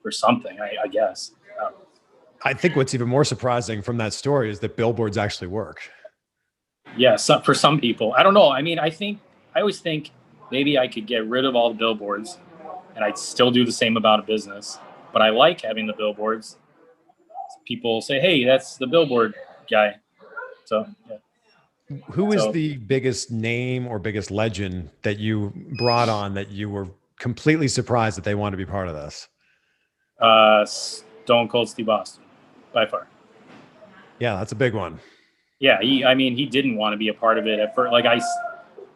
for something, I guess. I think what's even more surprising from that story is that billboards actually work. Yeah, for some people. I don't know. I mean, I always think maybe I could get rid of all the billboards and I'd still do the same amount of business. But I like having the billboards. People say, hey, that's the billboard guy. So, yeah. Who is the biggest name or biggest legend that you brought on that you were completely surprised that they want to be part of this? Stone Cold Steve Austin, by far. Yeah, that's a big one. Yeah, he didn't want to be a part of it at first.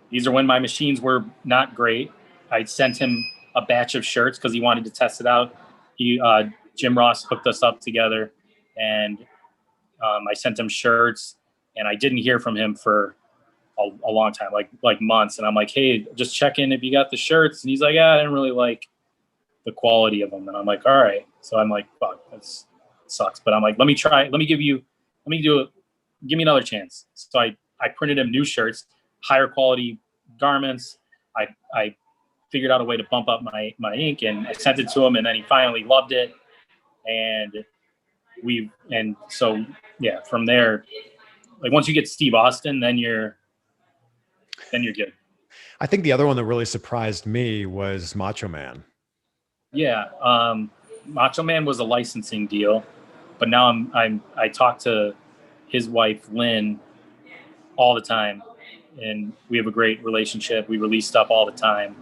These are when my machines were not great. I sent him a batch of shirts because he wanted to test it out. Jim Ross hooked us up together, and I sent him shirts, and I didn't hear from him for a long time, like months. And I'm like, hey, just check in if you got the shirts. And he's like, I didn't really like the quality of them. And I'm like, all right. So I'm like, fuck, that sucks. But I'm like, let me give me another chance. So I printed him new shirts, higher quality garments. I figured out a way to bump up my ink, and I sent it to him, and then he finally loved it. And so from there, like once you get Steve Austin, then you're good. I think the other one that really surprised me was Macho Man. Yeah. Macho Man was a licensing deal, but now I talk to his wife, Lynn, all the time, and we have a great relationship. We release stuff all the time.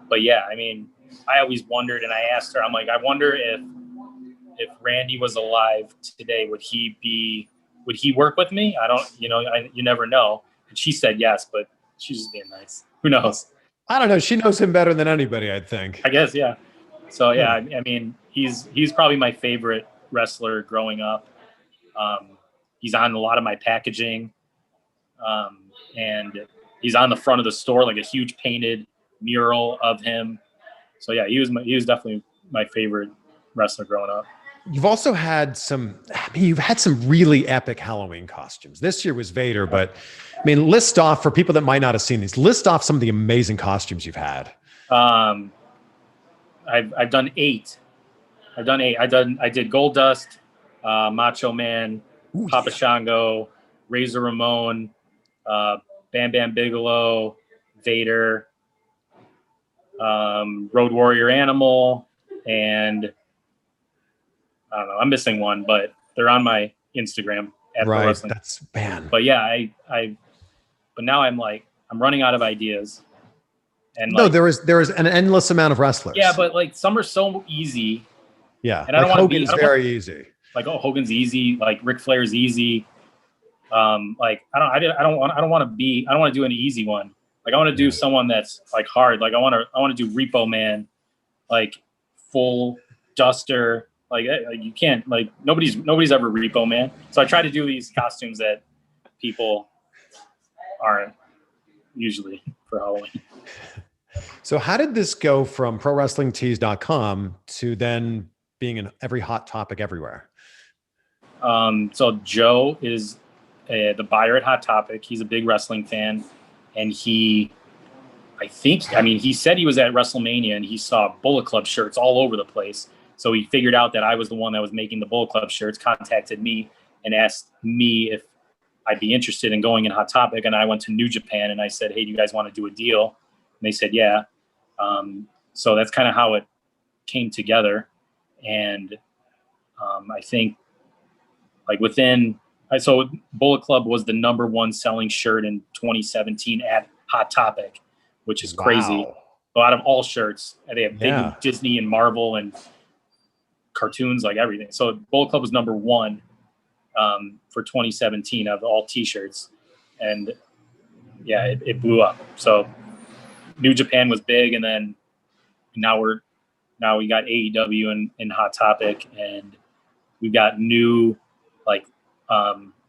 But yeah, I mean, I always wondered, and I asked her, I'm like, I wonder if Randy was alive today, would he work with me? I don't, you never know. And she said yes, but she's just being nice. Who knows? I don't know. She knows him better than anybody, I think. I guess, yeah. So yeah, I mean, he's probably my favorite wrestler growing up. He's on a lot of my packaging, and he's on the front of the store, like a huge painted mural of him. So yeah, he was definitely my favorite wrestler growing up. You've also had some mean, you've had some really epic Halloween costumes. This year was Vader, but I mean, list off for people that might not have seen these. List off some of the amazing costumes you've had. I've done 8. I did Gold Dust, Macho Man, Ooh, Papa yeah. Shango, Razor Ramon, Bam Bam Bigelow, Vader, Road Warrior Animal, and I don't know. I'm missing one, but they're on my Instagram at Pro Right. Wrestling. That's man. But yeah, but now I'm running out of ideas. And No, there is an endless amount of wrestlers. yeah, but like some are so easy. Yeah, And I don't want to be very easy. Like, oh, Hogan's easy. Like Ric Flair's easy. Like I don't want to do an easy one. Like I want to do someone that's like hard. Like I want to do Repo Man, like full duster. Like you can't, like nobody's ever Repo Man. So I try to do these costumes that people aren't usually for Halloween. So how did this go from prowrestlingtees.com to then being in every hot topic everywhere? So Joe is the buyer at Hot Topic. He's a big wrestling fan, and he said he was at WrestleMania and he saw Bullet Club shirts all over the place. So he figured out that I was the one that was making the Bullet Club shirts, contacted me and asked me if I'd be interested in going in Hot Topic. And I went to New Japan and I said, hey, do you guys want to do a deal? And they said, yeah. So that's kind of how it came together. And I think so Bullet Club was the #1 selling shirt in 2017 at Hot Topic, which is crazy. So out of all shirts, they have big Disney and Marvel and cartoons, like everything. So Bullet Club was #1 for 2017 of all T-shirts, and yeah, it blew up. So New Japan was big, and then now we got AEW in Hot Topic, and we've got new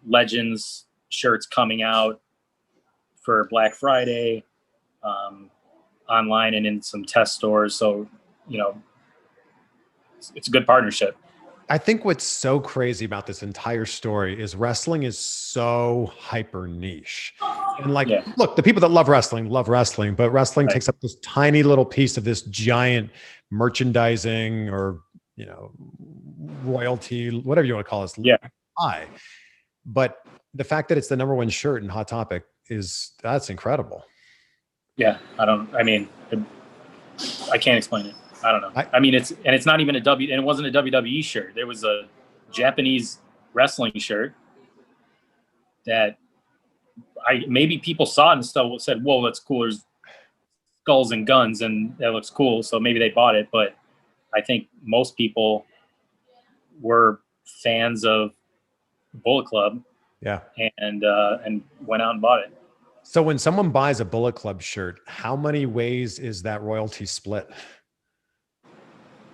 Legends shirts coming out for Black Friday, online and in some test stores. So, it's a good partnership. I think what's so crazy about this entire story is wrestling is so hyper niche. And look, the people that love wrestling, but wrestling takes up this tiny little piece of this giant merchandising or, royalty, whatever you want to call it. Yeah. High. But the fact that it's the #1 shirt in Hot Topic that's incredible. Yeah. I can't explain it. I don't know. It's not even and it wasn't a WWE shirt. There was a Japanese wrestling shirt that maybe people saw it and said, whoa, that's cool. There's skulls and guns and that looks cool. So maybe they bought it. But I think most people were fans of Bullet Club. Yeah. And went out and bought it. So when someone buys a Bullet Club shirt, how many ways is that royalty split?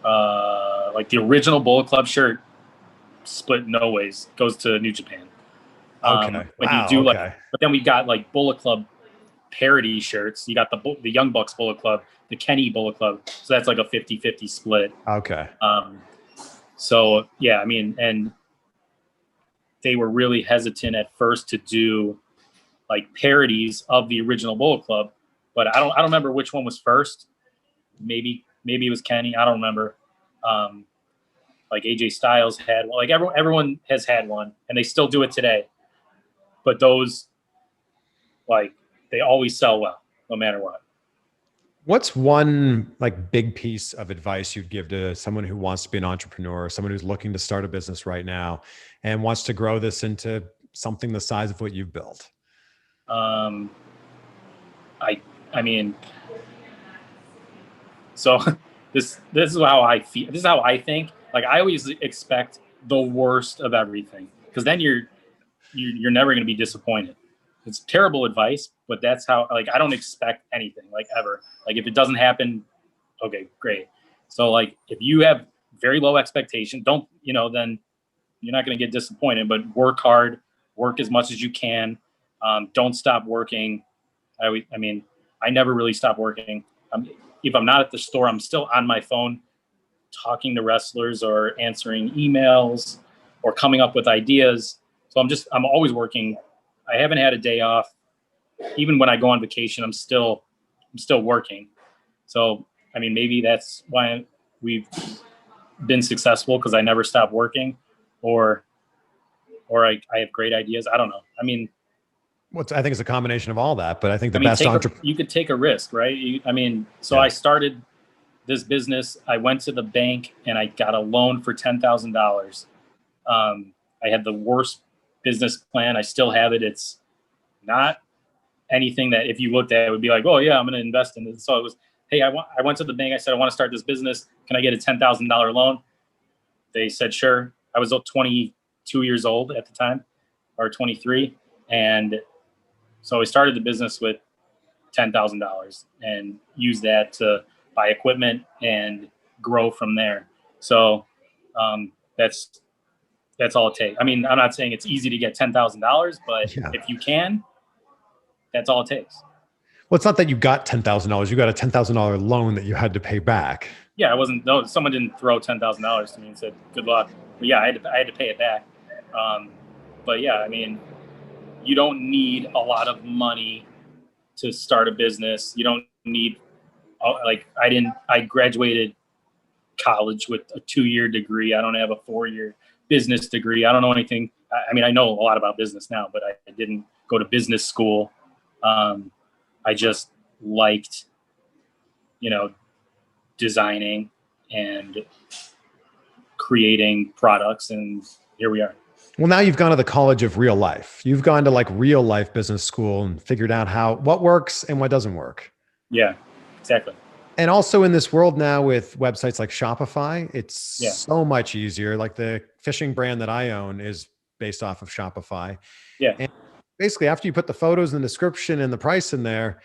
Like the original Bullet Club shirt split no ways, goes to New Japan. Okay. But then we've got like Bullet Club parody shirts. You got the Young Bucks Bullet Club, the Kenny Bullet Club. So that's like a 50-50 split. Okay. So yeah, and they were really hesitant at first to do like parodies of the original Bullet Club, but I don't remember which one was first. Maybe it was Kenny. I don't remember. Like AJ Styles had one. Like everyone has had one, and they still do it today. But those, like, they always sell well, no matter what. What's one big piece of advice you'd give to someone who wants to be an entrepreneur, someone who's looking to start a business right now and wants to grow this into something the size of what you've built? So this is how I feel. This is how I think. Like I always expect the worst of everything, because then you're never going to be disappointed. It's terrible advice, but that's how, I don't expect anything, ever. If it doesn't happen, okay, great. So if you have very low expectation, then you're not going to get disappointed, but work hard, work as much as you can. Don't stop working. I never really stop working. If I'm not at the store, I'm still on my phone talking to wrestlers or answering emails. or coming up with ideas. So I'm always working. I haven't had a day off. Even when I go on vacation, I'm still working. So, I mean, maybe that's why we've been successful, because I never stop working, or I have great ideas. I don't know. I mean, I think it's a combination of all that, but I think you could take a risk, right? I started this business. I went to the bank and I got a loan for $10,000. I had the worst business plan. I still have it. It's not anything that if you looked at it would be like, oh yeah, I'm going to invest in this. So it was, hey, I went to the bank. I said, I want to start this business. Can I get a $10,000 loan? They said, sure. I was 22 years old at the time, or 23. And so we started the business with $10,000 and used that to buy equipment and grow from there. So that's all it takes. I mean, I'm not saying it's easy to get $10,000, but if you can, that's all it takes. Well, it's not that you got $10,000. You got a $10,000 loan that you had to pay back. Yeah, someone didn't throw $10,000 to me and said, good luck. But yeah, I had to pay it back. But yeah, I mean, you don't need a lot of money to start a business. You don't need, I graduated college with a 2-year degree. I don't have a 4-year business degree. I don't know anything. I mean, I know a lot about business now, but I didn't go to business school. I just liked, designing and creating products, and here we are. Well, now you've gone to the college of real life. You've gone to like real life business school and figured out what works and what doesn't work. Yeah, exactly. And also in this world now with websites like Shopify, it's so much easier. Like the fishing brand that I own is based off of Shopify. Yeah. And basically after you put the photos and the description and the price in there,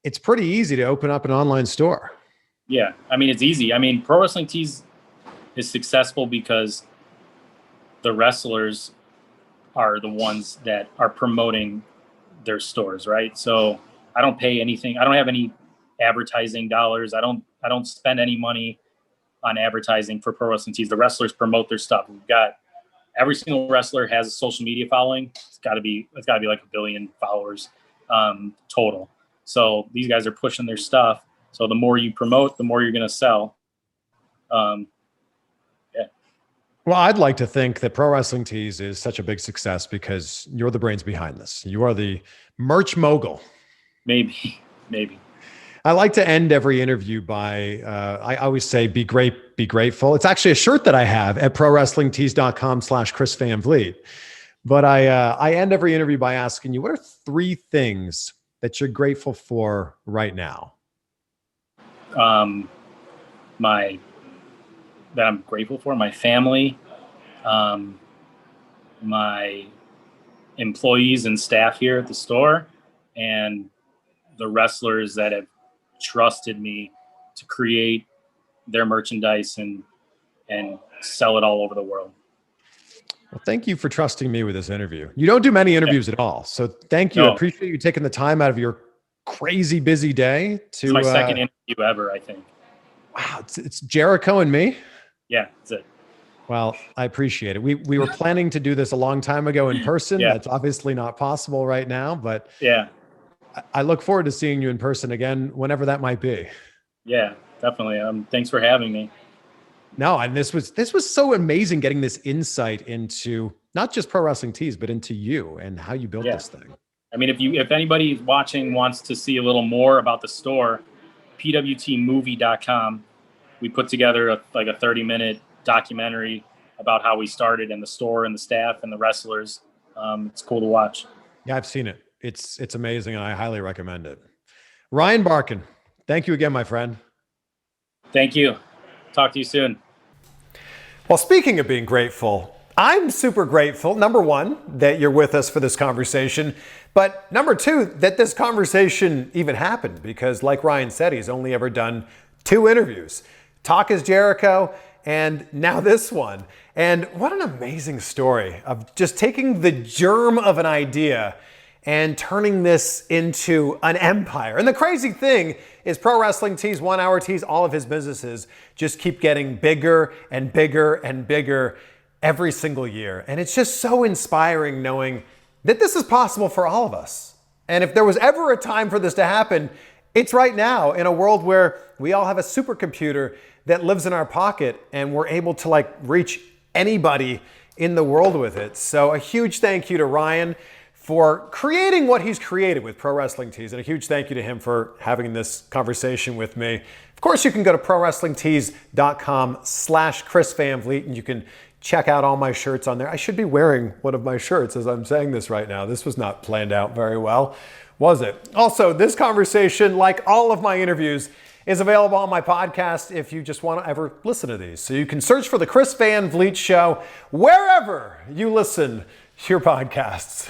it's pretty easy to open up an online store. Yeah. I mean, it's easy. I mean, Pro Wrestling Tees is successful because the wrestlers are the ones that are promoting their stores, right? So I don't pay anything. I don't have any advertising dollars. I don't spend any money on advertising for Pro Wrestling Tees. The wrestlers promote their stuff. We've got every single wrestler has a social media following. It's got to be like 1 billion followers total. So these guys are pushing their stuff. So the more you promote, the more you're going to sell. Well, I'd like to think that Pro Wrestling Tees is such a big success because you're the brains behind this. You are the merch mogul. Maybe. I like to end every interview by, I always say, be great, be grateful. It's actually a shirt that I have at prowrestlingtees.com/ChrisVanVliet. But I end every interview by asking you, what are 3 things that you're grateful for right now? That I'm grateful for, my family, my employees and staff here at the store, and the wrestlers that have trusted me to create their merchandise and sell it all over the world. Well, thank you for trusting me with this interview. You don't do many interviews at all. So thank you. No. I appreciate you taking the time out of your crazy busy day to— It's my second interview ever, I think. Wow. It's Jericho and me. Yeah, that's it. Well, I appreciate it. We were planning to do this a long time ago in person. Yeah. That's obviously not possible right now, but yeah, I look forward to seeing you in person again, whenever that might be. Yeah, definitely. Thanks for having me. No, and this was so amazing getting this insight into not just Pro Wrestling Tees, but into you and how you built this thing. I mean, if anybody watching wants to see a little more about the store, pwtmovie.com. We put together a 30-minute documentary about how we started and the store and the staff and the wrestlers. It's cool to watch. Yeah, I've seen it. It's amazing, and I highly recommend it. Ryan Barkan, thank you again, my friend. Thank you. Talk to you soon. Well, speaking of being grateful, I'm super grateful, number 1, that you're with us for this conversation, but number 2, that this conversation even happened, because like Ryan said, he's only ever done 2 interviews. Talk is Jericho, and now this one. And what an amazing story of just taking the germ of an idea and turning this into an empire. And the crazy thing is Pro Wrestling Tees, 1 Hour Tees, all of his businesses just keep getting bigger and bigger and bigger. every single year. And it's just so inspiring knowing that this is possible for all of us. And if there was ever a time for this to happen, it's right now, in a world where we all have a supercomputer that lives in our pocket and we're able to reach anybody in the world with it. So a huge thank you to Ryan for creating what he's created with Pro Wrestling Tees, and a huge thank you to him for having this conversation with me. Of course, you can go to prowrestlingtees.com/Chris Van Vliet, and you can check out all my shirts on there. I should be wearing one of my shirts as I'm saying this right now. This was not planned out very well, was it? Also, this conversation, like all of my interviews, is available on my podcast if you just want to ever listen to these. So you can search for The Chris Van Vliet Show wherever you listen to your podcasts.